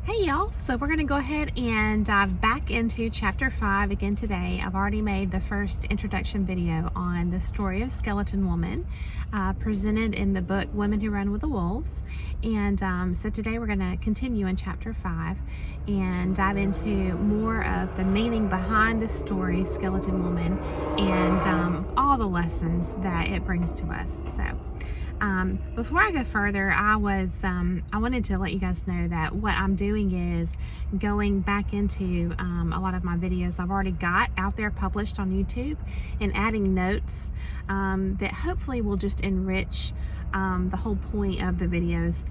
Hey y'all, so we're going to go ahead and dive back into chapter 5 again today. I've already made the first introduction video on the story of Skeleton Woman, presented in the book Women Who Run with the Wolves. And so today we're going to continue in chapter 5 and dive into more of the meaning behind the story Skeleton Woman and all the lessons that it brings to us. So before I go further, I wanted to let you guys know that what I'm doing is going back into a lot of my videos I've already got out there published on YouTube and adding notes that hopefully will just enrich the whole point of the videos.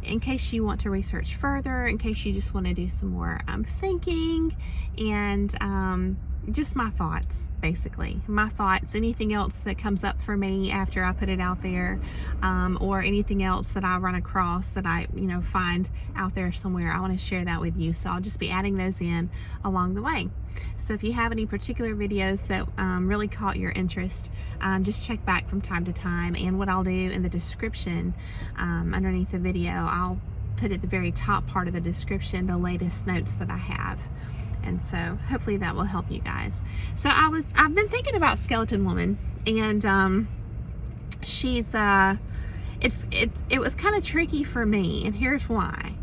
In case you want to research further, in case you just want to do some more thinking and just my thoughts, basically. My thoughts, anything else that comes up for me after I put it out there, or anything else that I run across that I, find out there somewhere, I want to share that with you. So I'll just be adding those in along the way. So if you have any particular videos that really caught your interest, just check back from time to time. And what I'll do in the description underneath the video, I'll put at the very top part of the description the latest notes that I have. And so hopefully that will help you guys. So I've been thinking about Skeleton Woman, and she's it was kind of tricky for me, and here's why.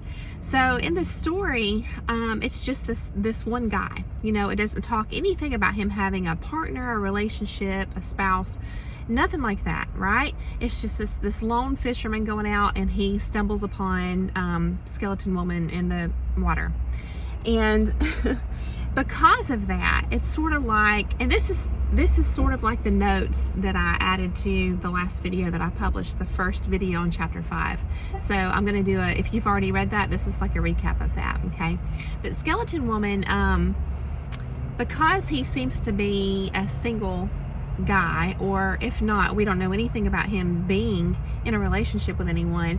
So in the story, it's just this one guy. It doesn't talk anything about him having a partner, a relationship, a spouse, nothing like that, right? It's just this lone fisherman going out, and he stumbles upon Skeleton Woman in the water. And because of that, it's sort of like, and this is sort of like the notes that I added to the last video that I published, the first video on chapter 5. So I'm going to do if you've already read that, this is like a recap of that, okay? But Skeleton Woman, because he seems to be a single guy, or if not, we don't know anything about him being in a relationship with anyone,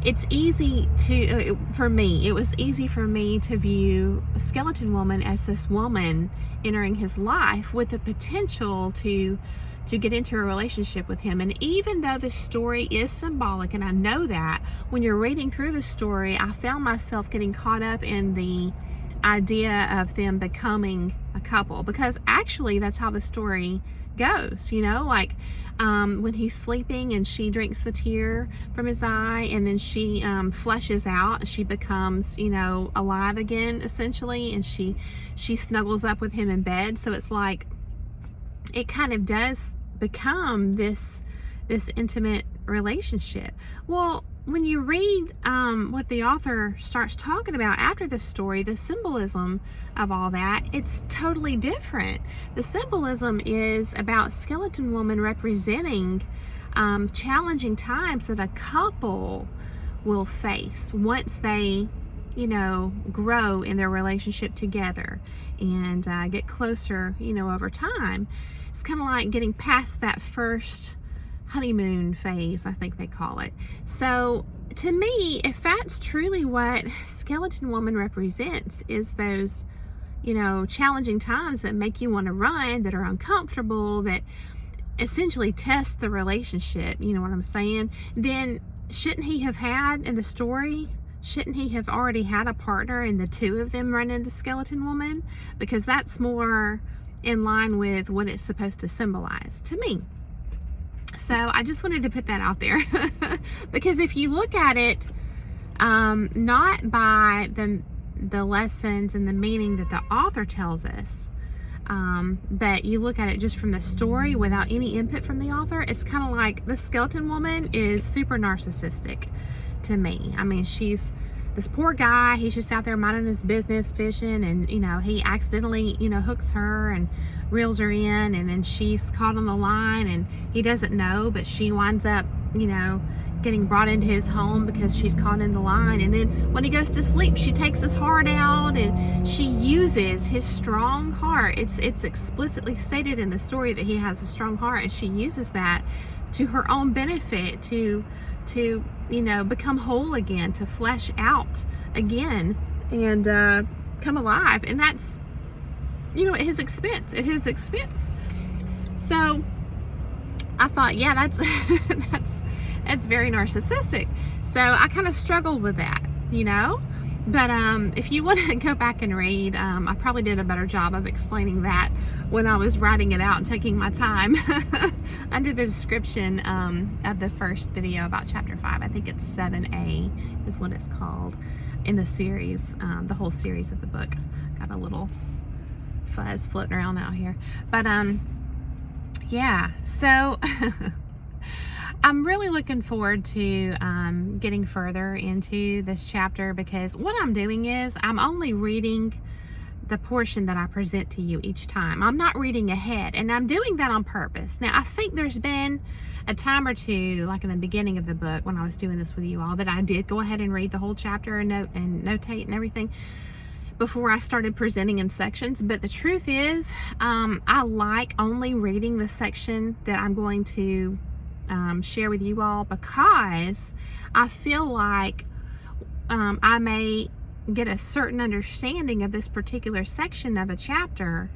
it's easy to, for me, it was easy for me to view Skeleton Woman as this woman entering his life with the potential to get into a relationship with him. And even though the story is symbolic, and I know that, when you're reading through the story, I found myself getting caught up in the idea of them becoming a couple, because actually that's how the story goes, when he's sleeping and she drinks the tear from his eye, and then she flushes out, she becomes alive again, essentially, and she snuggles up with him in bed. So it's like it kind of does become this intimate relationship. Well, when you read what the author starts talking about after the story, the symbolism of all that, it's totally different. The symbolism is about Skeleton Woman representing challenging times that a couple will face once they grow in their relationship together and get closer over time. It's kind of like getting past that first honeymoon phase, I think they call it. So to me, if that's truly what Skeleton Woman represents, is those challenging times that make you want to run, that are uncomfortable, that essentially test the relationship, you know what I'm saying, then shouldn't he have had, in the story, shouldn't he have already had a partner and the two of them run into Skeleton Woman? Because that's more in line with what it's supposed to symbolize to me. So I just wanted to put that out there because if you look at it, not by the lessons and the meaning that the author tells us, but you look at it just from the story without any input from the author, it's kind of like the Skeleton Woman is super narcissistic to me. I mean, she's this poor guy, he's just out there minding his business, fishing, and he accidentally hooks her and reels her in, and then she's caught on the line and he doesn't know, but she winds up getting brought into his home because she's caught in the line. And then when he goes to sleep, she takes his heart out and she uses his strong heart. It's explicitly stated in the story that he has a strong heart, and she uses that to her own benefit, to become whole again, to flesh out again and come alive. And that's at his expense, So I thought, yeah, that's very narcissistic. So I kind of struggled with that, But if you want to go back and read, I probably did a better job of explaining that when I was writing it out and taking my time under the description of the first video about chapter 5. I think it's 7A is what it's called in the series, the whole series of the book. Got a little fuzz floating around out here. But yeah, so I'm really looking forward to getting further into this chapter, because what I'm doing is I'm only reading the portion that I present to you each time. I'm not reading ahead, and I'm doing that on purpose. Now, I think there's been a time or two, like in the beginning of the book when I was doing this with you all, that I did go ahead and read the whole chapter and notate and everything before I started presenting in sections. But the truth is, I like only reading the section that I'm going to share with you all, because I feel like I may get a certain understanding of this particular section of a chapter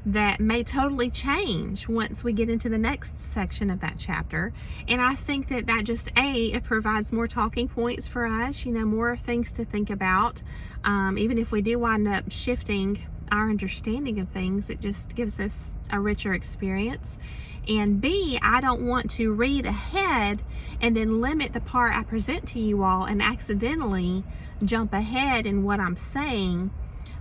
that may totally change once we get into the next section of that chapter. And I think that just it provides more talking points for us, more things to think about. Even if we do wind up shifting our understanding of things, it just gives us a richer experience. And B, I don't want to read ahead and then limit the part I present to you all and accidentally jump ahead in what I'm saying,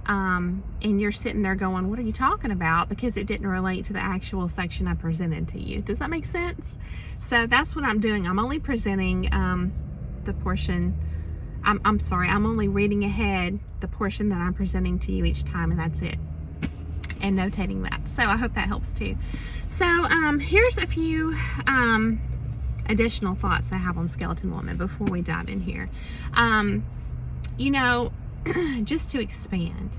and you're sitting there going, what are you talking about? Because it didn't relate to the actual section I presented to you. Does that make sense? So that's what I'm doing. I'm only presenting the portion, I'm sorry, I'm only reading ahead the portion that I'm presenting to you each time, and that's it. And notating that. So I hope that helps too. So here's a few additional thoughts I have on Skeleton Woman before we dive in here. Just to expand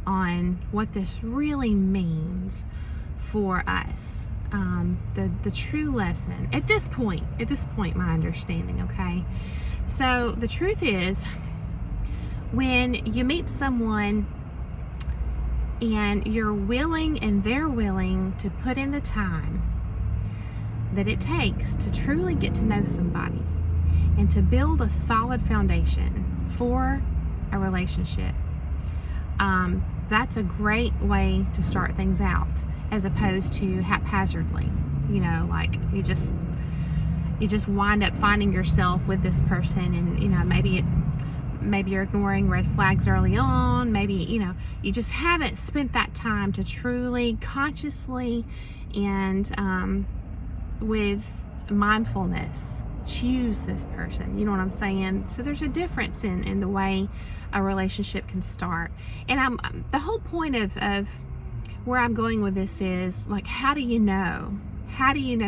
on what this really means for us, the true lesson at this point, my understanding, okay? So the truth is, when you meet someone and you're willing and they're willing to put in the time that it takes to truly get to know somebody and to build a solid foundation for a relationship, that's a great way to start things out, as opposed to haphazardly. Like you just wind up finding yourself with this person, and maybe you're ignoring red flags early on. Maybe you just haven't spent that time to truly, consciously, and with mindfulness choose this person. You know what I'm saying? So there's a difference in the way a relationship can start. And the whole point of where I'm going with this is, like, how do you know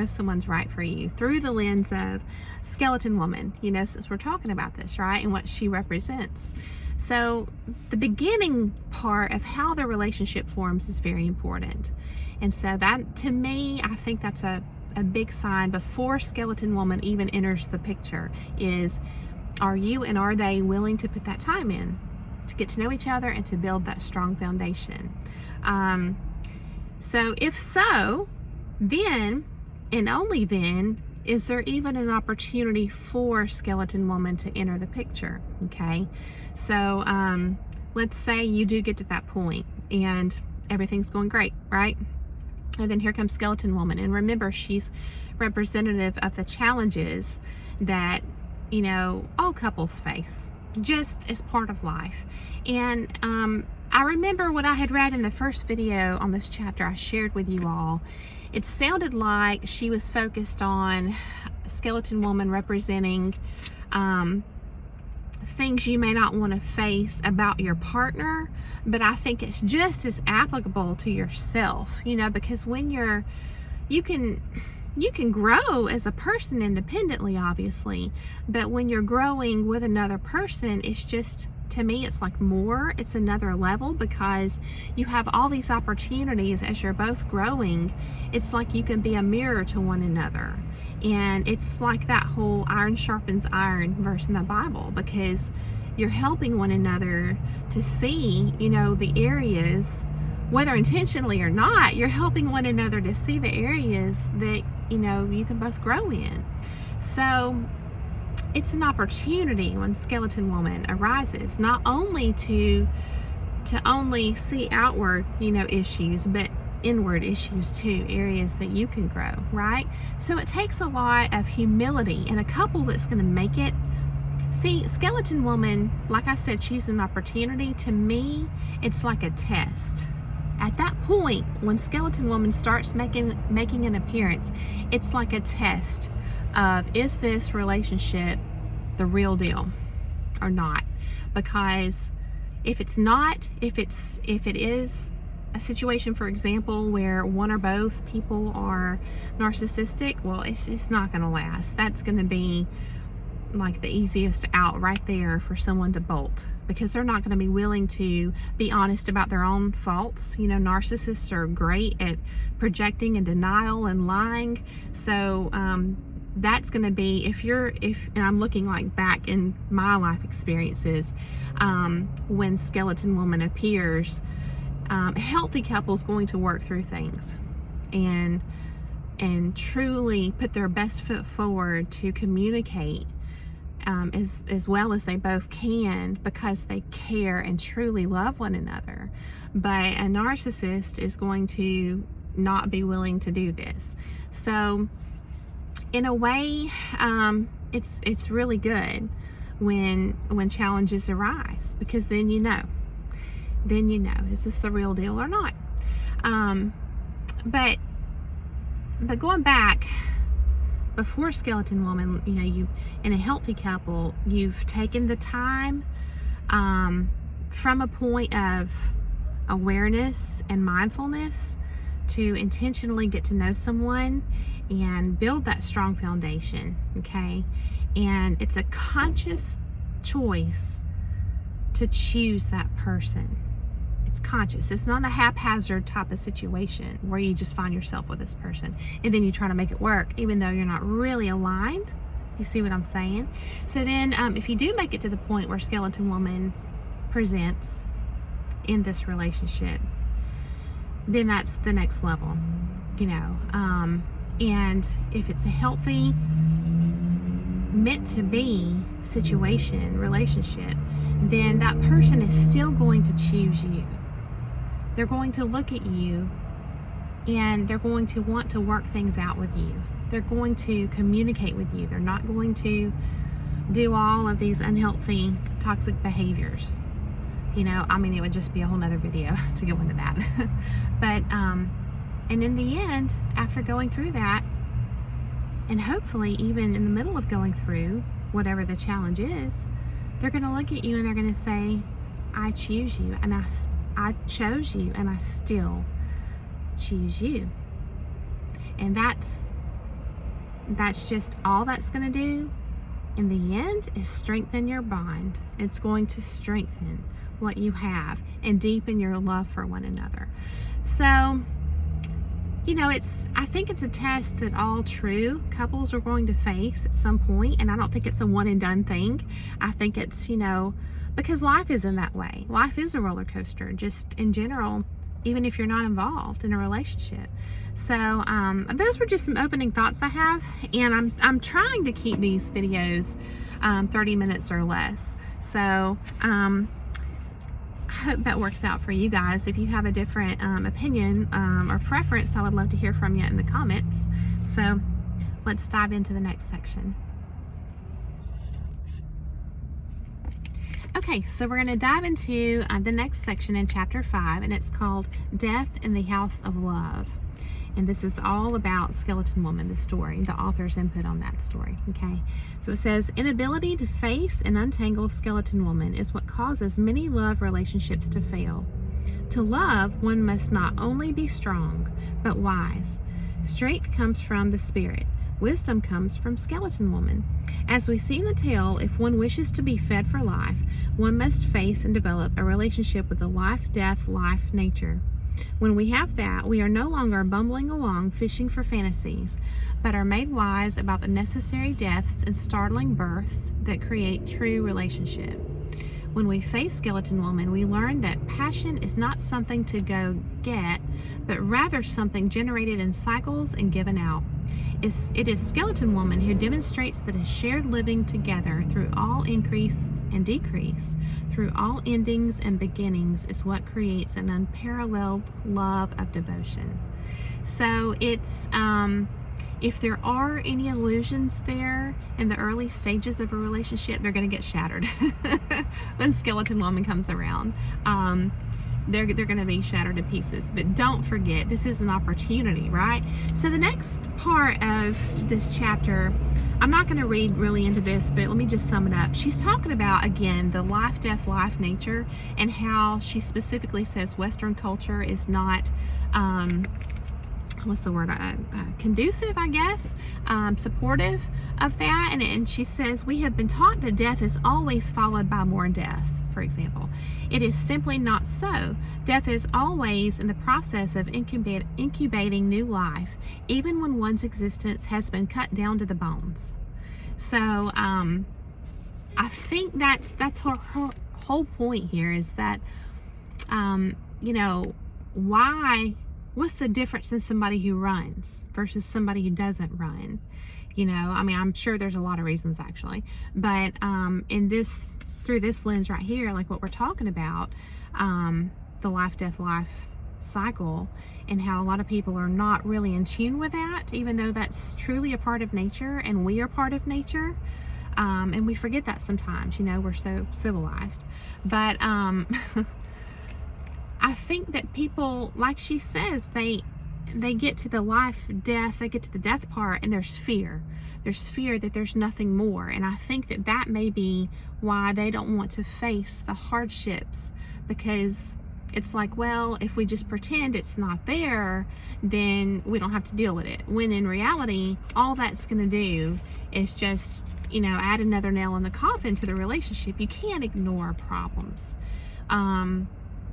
someone's right for you? Through the lens of Skeleton Woman, since we're talking about this, right, and what she represents. So the beginning part of how the relationship forms is very important. And so that, to me, I think that's a big sign before Skeleton Woman even enters the picture, is, are you and are they willing to put that time in to get to know each other and to build that strong foundation? So if so, then, and only then, is there even an opportunity for Skeleton Woman to enter the picture, okay? So let's say you do get to that point and everything's going great, right? And then here comes Skeleton Woman. And remember, she's representative of the challenges that, all couples face, just as part of life. And I remember what I had read in the first video on this chapter I shared with you all. It sounded like she was focused on Skeleton Woman representing things you may not want to face about your partner, but I think it's just as applicable to yourself, because when you can grow as a person independently, obviously, but when you're growing with another person, it's just, to me, it's like it's another level, because you have all these opportunities as you're both growing. It's like you can be a mirror to one another. And it's like that whole iron sharpens iron verse in the Bible, because you're helping one another to see, the areas, whether intentionally or not, you're helping one another to see the areas that, you can both grow in. So it's an opportunity when skeleton woman arises, not only to only see outward, issues, but inward issues too, areas that you can grow, right? So it takes a lot of humility and a couple that's going to make it. See, skeleton woman, like I said, she's an opportunity. To me, it's like a test. At that point, when skeleton woman starts making an appearance, it's like a test of, is this relationship the real deal or not? Because if it's not, if it is a situation, for example, where one or both people are narcissistic, well, it's not going to last. That's going to be like the easiest out right there for someone to bolt, because they're not going to be willing to be honest about their own faults. Narcissists are great at projecting and denial and lying. So that's going to be, and I'm looking like back in my life experiences, when skeleton woman appears, a healthy couple is going to work through things and truly put their best foot forward to communicate as well as they both can, because they care and truly love one another. But a narcissist is going to not be willing to do this. So in a way, it's really good when challenges arise, because then you know, is this the real deal or not? But going back, before skeleton woman, you, in a healthy couple, you've taken the time from a point of awareness and mindfulness to intentionally get to know someone and build that strong foundation, okay? And it's a conscious choice to choose that person. It's conscious. It's not a haphazard type of situation where you just find yourself with this person and then you try to make it work, even though you're not really aligned. You see what I'm saying? So then if you do make it to the point where skeleton woman presents in this relationship, then that's the next level, and if it's a healthy, meant to be situation, relationship, then that person is still going to choose you. They're going to look at you and they're going to want to work things out with you. They're going to communicate with you. They're not going to do all of these unhealthy, toxic behaviors. It would just be a whole nother video to go into that. But, and in the end, after going through that, and hopefully even in the middle of going through whatever the challenge is, they're going to look at you and they're going to say, I choose you, and I chose you, and I still choose you. And that's just all that's going to do in the end is strengthen your bond. It's going to strengthen what you have and deepen your love for one another. So, I think it's a test that all true couples are going to face at some point, and I don't think it's a one and done thing. I think it's, because life isn't that way. Life is a roller coaster, just in general, even if you're not involved in a relationship. So those were just some opening thoughts I have, and I'm trying to keep these videos 30 minutes or less. So I hope that works out for you guys. If you have a different opinion or preference, I would love to hear from you in the comments. So let's dive into the next section. Okay, so we're going to dive into the next section in chapter 5, and it's called Death in the House of Love. And this is all about skeleton woman, the story, the author's input on that story. Okay, so it says, inability to face and untangle skeleton woman is what causes many love relationships to fail. To love, one must not only be strong, but wise. Strength comes from the spirit. Wisdom comes from skeleton woman. As we see in the tale, if one wishes to be fed for life, one must face and develop a relationship with the life-death life nature. When we have that, we are no longer bumbling along fishing for fantasies, but are made wise about the necessary deaths and startling births that create true relationship. When we face skeleton woman, we learn that passion is not something to go get, but rather something generated in cycles and given out. It is skeleton woman who demonstrates that a shared living together through all increase and decrease, through all endings and beginnings, is what creates an unparalleled love of devotion. So it's if there are any illusions there in the early stages of a relationship, they're going to get shattered when skeleton woman comes around. They're going to be shattered to pieces. But don't forget, this is an opportunity, right? So the next part of this chapter, I'm not going to read really into this, but let me just sum it up. She's talking about, again, the life, death, life nature, and how she specifically says Western culture is not what's the word, conducive, I guess, supportive of that. And she says, we have been taught that death is always followed by more death, for example. It is simply not so. Death is always in the process of incubating new life, even when one's existence has been cut down to the bones. So I think that's her whole point here, is that, you know, what's the difference in somebody who runs versus somebody who doesn't run? You know, I mean, I'm sure there's a lot of reasons actually, but through this lens right here, like what we're talking about, the life, death, life cycle, and how a lot of people are not really in tune with that, even though that's truly a part of nature and we are part of nature. And we forget that sometimes, you know, we're so civilized. But I think that people, like she says, they get to the life, death, they get to the death part, and there's fear. There's fear that there's nothing more. And I think that that may be why they don't want to face the hardships, because it's like, well, if we just pretend it's not there, then we don't have to deal with it. When in reality, all that's going to do is just, you know, add another nail in the coffin to the relationship. You can't ignore problems.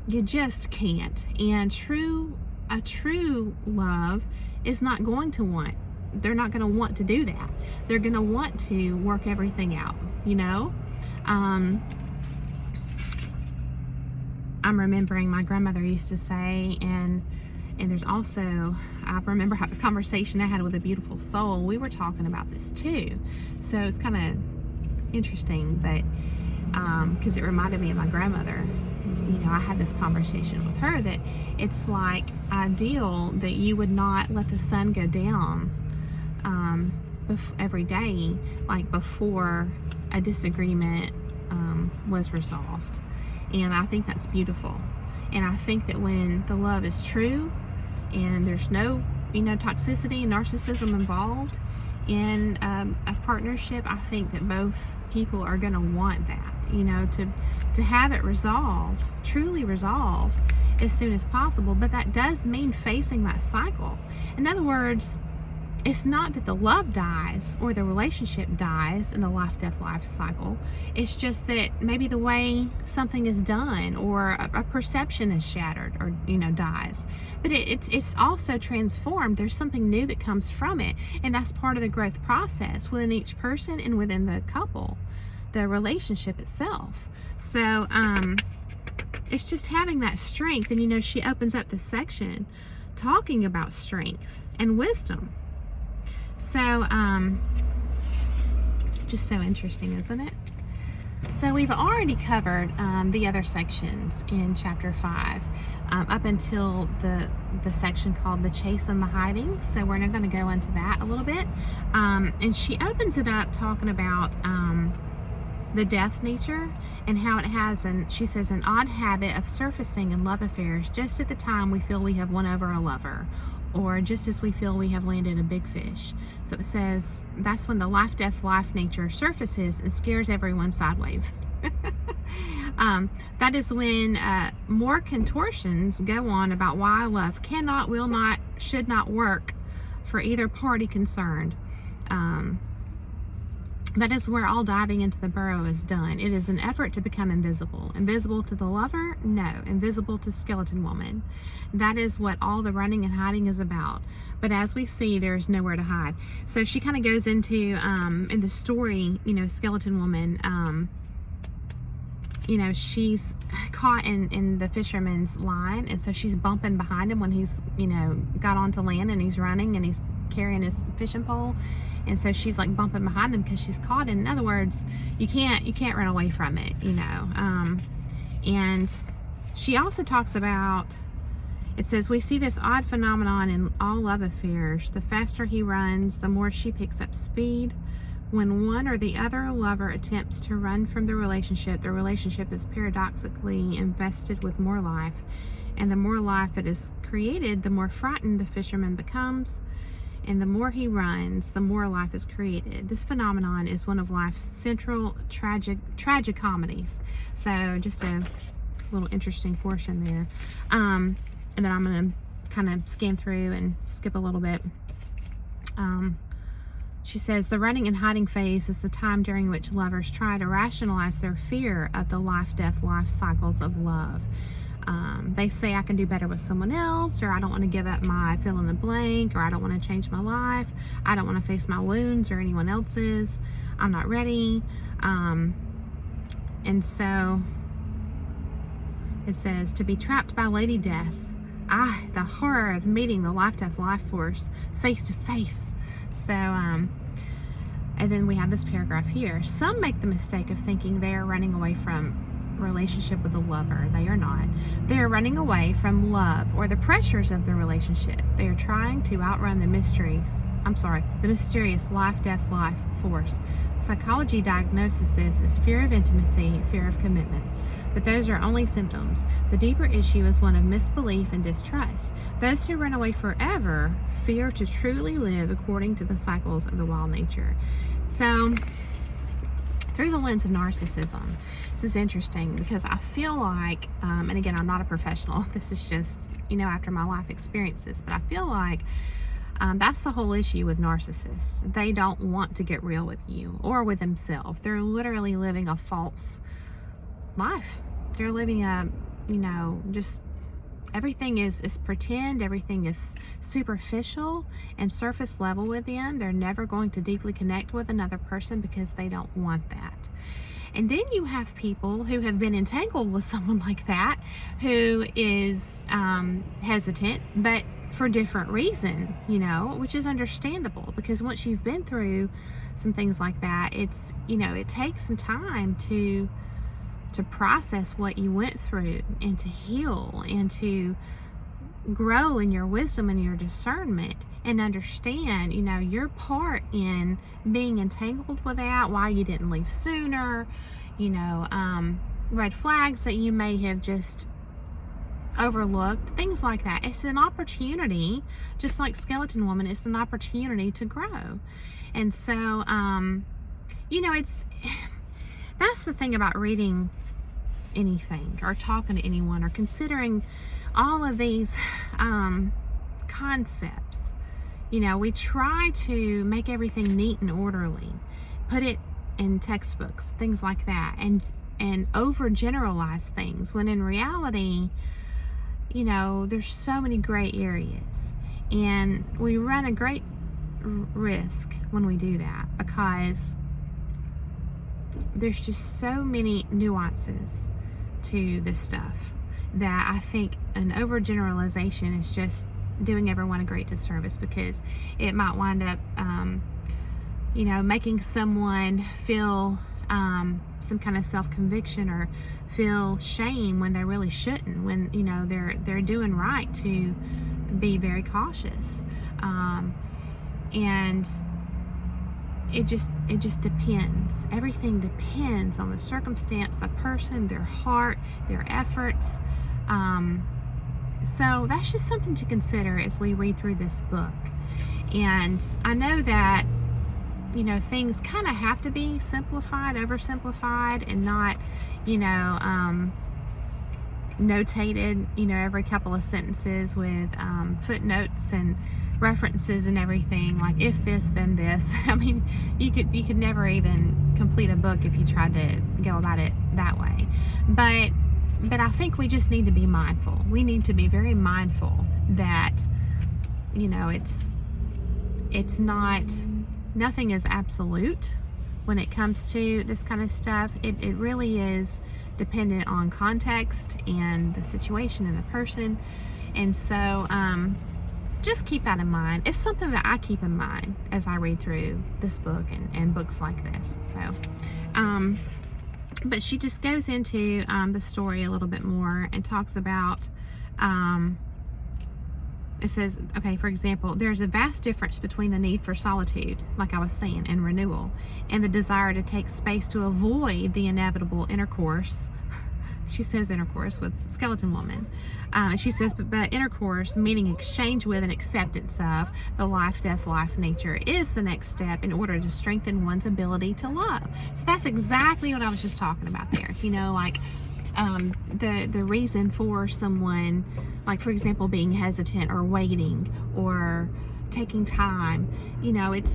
You just can't. And a true love is not going to want, they're not going to want to do that. They're going to want to work everything out, you know. I'm remembering my grandmother used to say, and there's also, I remember a conversation I had with a beautiful soul. We were talking about this too. So it's kind of interesting, but because it reminded me of my grandmother. You know, I had this conversation with her that it's like ideal that you would not let the sun go down every day, like before a disagreement was resolved. And I think that's beautiful. And I think that when the love is true and there's no, you know, toxicity and narcissism involved in a partnership, I think that both people are going to want that, you know, to have it resolved, truly resolved as soon as possible. But that does mean facing that cycle. In other words, it's not that the love dies or the relationship dies in the life, death, life cycle. It's just that maybe the way something is done or a perception is shattered or, you know, dies. But it's also transformed. There's something new that comes from it. And that's part of the growth process within each person and within the couple, the relationship itself. So it's just having that strength. And, you know, she opens up this section talking about strength and wisdom. So, just so interesting, isn't it? So we've already covered the other sections in chapter 5, up until the section called the chase and the hiding. So we're now going to go into that a little bit. And she opens it up talking about the death nature and how it has, and she says, an odd habit of surfacing in love affairs just at the time we feel we have won over a lover, or just as we feel we have landed a big fish. So it says that's when the life, death, life nature surfaces and scares everyone sideways. That is when more contortions go on about why love cannot, will not, should not work for either party concerned. That is where all diving into the burrow is done. It is an effort to become invisible. Invisible to the lover? No. Invisible to skeleton woman. That is what all the running and hiding is about. But as we see, there's nowhere to hide. So she kind of goes into, in the story, you know, skeleton woman, you know, she's caught in the fisherman's line, and so she's bumping behind him when he's, you know, got onto land and he's running and he's carrying his fishing pole, and so she's like bumping behind him because she's caught. In other words, you can't run away from it, you know. And she also talks about, it says, we see this odd phenomenon in all love affairs. The faster he runs, the more she picks up speed. When one or the other lover attempts to run from the relationship is paradoxically invested with more life. And the more life that is created, the more frightened the fisherman becomes. And the more he runs, the more life is created. This phenomenon is one of life's central tragic comedies. So just a little interesting portion there. And then I'm going to kind of scan through and skip a little bit. She says, the running and hiding phase is the time during which lovers try to rationalize their fear of the life-death-life cycles of love. They say, I can do better with someone else, or I don't want to give up my fill in the blank, or I don't want to change my life, I don't want to face my wounds or anyone else's, I'm not ready. And so it says, to be trapped by Lady Death, the horror of meeting the life-death-life force face to face. So, and then we have this paragraph here. Some make the mistake of thinking they are running away from relationship with a lover. They are not. They are running away from love or the pressures of the relationship. They are trying to outrun the mysterious life-death-life force. Psychology diagnoses this as fear of intimacy, fear of commitment. But those are only symptoms. The deeper issue is one of misbelief and distrust. Those who run away forever fear to truly live according to the cycles of the wild nature. So, through the lens of narcissism, this is interesting because I feel like, and again, I'm not a professional, this is just, you know, after my life experiences, but I feel like that's the whole issue with narcissists. They don't want to get real with you or with themselves. They're literally living a false life. They're living a, you know, just everything is pretend, everything is superficial and surface level with them. They're never going to deeply connect with another person because they don't want that. And then you have people who have been entangled with someone like that, who is hesitant, but for different reason, you know, which is understandable, because once you've been through some things like that, it's, you know, it takes some time to process what you went through and to heal and to grow in your wisdom and your discernment and understand, you know, your part in being entangled with that, why you didn't leave sooner, you know, red flags that you may have just overlooked, things like that. It's an opportunity, just like Skeleton Woman, it's an opportunity to grow. And so, you know, that's the thing about reading anything or talking to anyone or considering all of these concepts. You know, we try to make everything neat and orderly, put it in textbooks, things like that, and overgeneralize things, when in reality, you know, there's so many gray areas, and we run a great risk when we do that, because there's just so many nuances to this stuff that I think an overgeneralization is just doing everyone a great disservice, because it might wind up, you know, making someone feel some kind of self-conviction or feel shame when they really shouldn't, when, you know, they're doing right to be very cautious. And it just depends. Everything depends on the circumstance, the person, their heart, their efforts. So that's just something to consider as we read through this book. And I know that, you know, things kind of have to be simplified, oversimplified, and not, you know, notated, you know, every couple of sentences with footnotes and references and everything, like if this then this. I mean, you could never even complete a book if you tried to go about it that way. But I think we just need to be mindful. We need to be very mindful that, you know, it's not, nothing is absolute when it comes to this kind of stuff. It really is dependent on context and the situation and the person. And so just keep that in mind. It's something that I keep in mind as I read through this book and books like this. So, but she just goes into the story a little bit more and talks about, it says, okay, for example, there's a vast difference between the need for solitude, like I was saying, and renewal, and the desire to take space to avoid the inevitable intercourse. She says intercourse with skeleton woman. She says, but intercourse, meaning exchange with and acceptance of the life, death, life nature, is the next step in order to strengthen one's ability to love. So that's exactly what I was just talking about there. You know, like the reason for someone, like for example, being hesitant or waiting or taking time, you know, it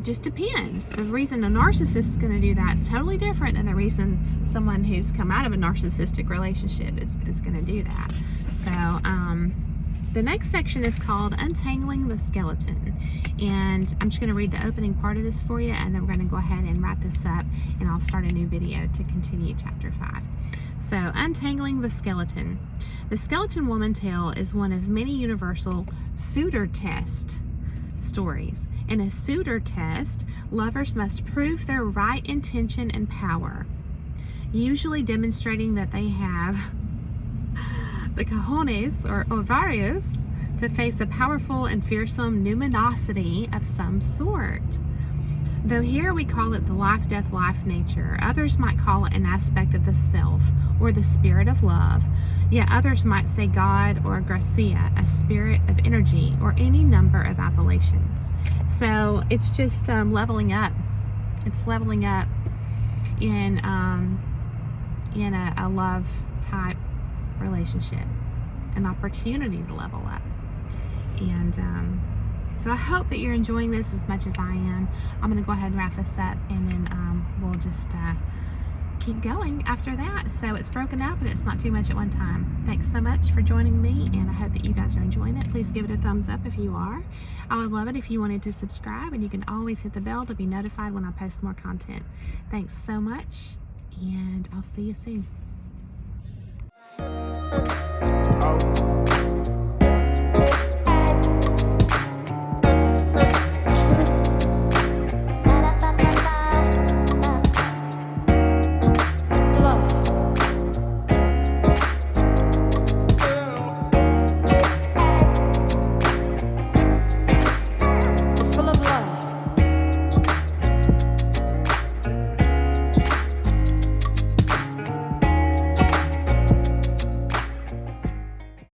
just depends. The reason a narcissist is going to do that is totally different than the reason someone who's come out of a narcissistic relationship is going to do that. So the next section is called Untangling the Skeleton, and I'm just going to read the opening part of this for you, and then we're going to go ahead and wrap this up, and I'll start a new video to continue chapter 5. So, Untangling the Skeleton. The Skeleton Woman tale is one of many universal suitor test stories. In a suitor test, lovers must prove their right intention and power, usually demonstrating that they have the cojones or ovarios to face a powerful and fearsome numinosity of some sort. Though here we call it the life, death, life nature, others might call it an aspect of the self or the spirit of love, yet others might say God or Gracia, a spirit of energy, or any number of appellations. So it's just leveling up. It's leveling up in a love type relationship, an opportunity to level up. And so I hope that you're enjoying this as much as I am. I'm going to go ahead and wrap this up, and then we'll just keep going after that. So it's broken up and it's not too much at one time. Thanks so much for joining me, and I hope that you guys are enjoying it. Please give it a thumbs up if you are. I would love it if you wanted to subscribe, and you can always hit the bell to be notified when I post more content. Thanks so much, and I'll see you soon.